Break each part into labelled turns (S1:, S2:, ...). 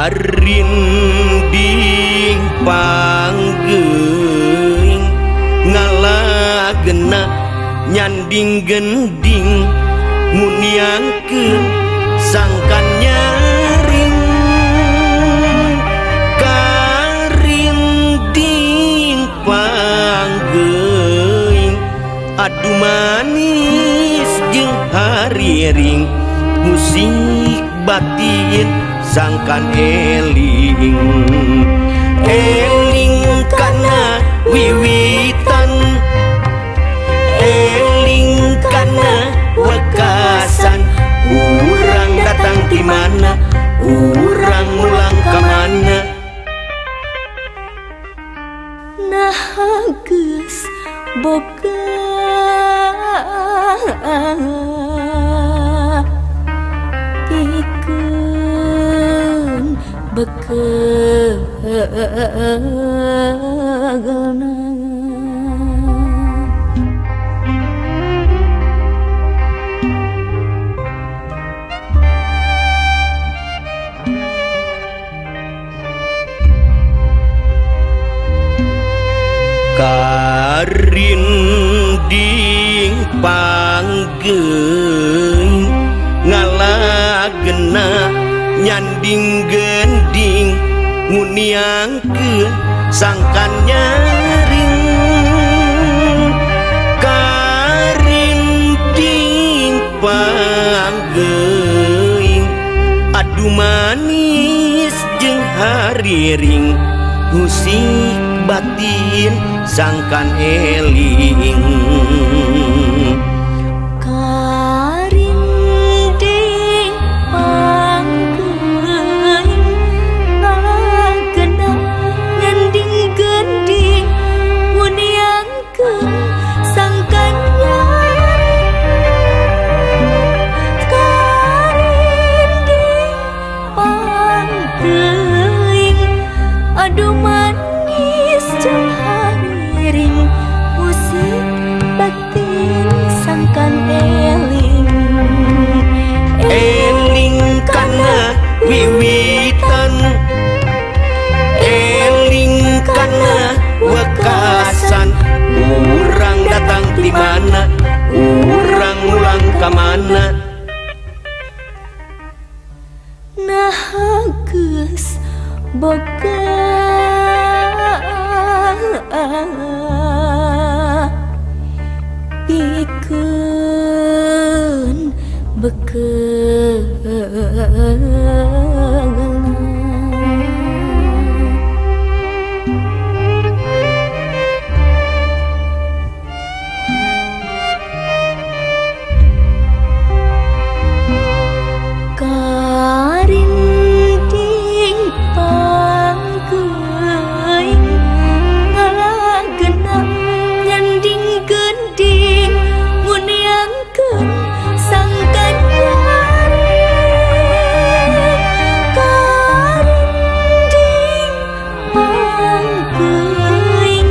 S1: karinding panggeuing ngalagena nyanding gending muniangkeun sangkan nyaring karinding panggeuing adu manis jeung hariring musik batin sangkan eling eling kana wiwitan eling kana wekasan urang datang di mana urang mulang ka mana
S2: nah geus boga pikeun bekegelna
S1: karinding panggeuing ngalagena nyanding gending muniangkeun sangkan nyaring karinding panggeuing adu manis jeung hariring musik batin sangkan eling
S2: karinding panggeuing ngalagena nyanding gending muniangkeun sangkan nyaring karinding panggeuing adu manis jeung hariring musik batin sangkan eling
S1: eling kana wiwitan eling kana wekasan urang datang di mana urang mulang ka mana
S2: nah geus boga pikeun bekegelna karinding panggeuing ngalagena nyanding gending muniangkeun sangkan nyaring karinding panggeuing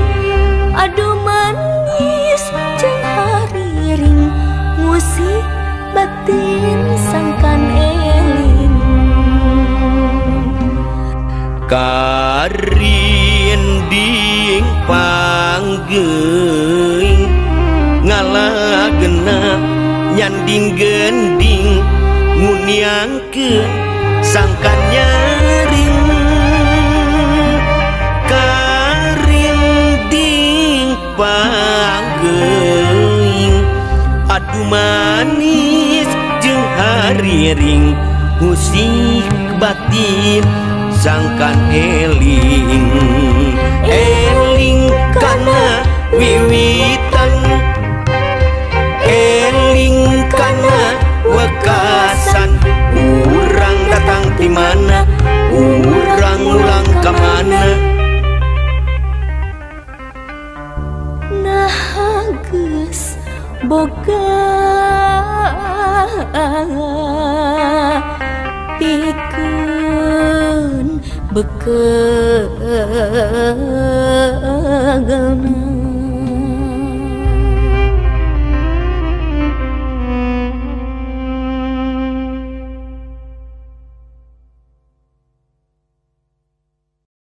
S2: adu manis jeung hariring musik batin sangkan eling
S1: karinding panggeuing ngalagena nyanding gending muniangkeun sangkan nyaring karinding panggeuing adu manis jeung hariring musik batin sangkan eling eling kana wiwitan eling kana wekasan urang datang di mana urang mulang ka mana
S2: nah geus boga pikeun bekegelna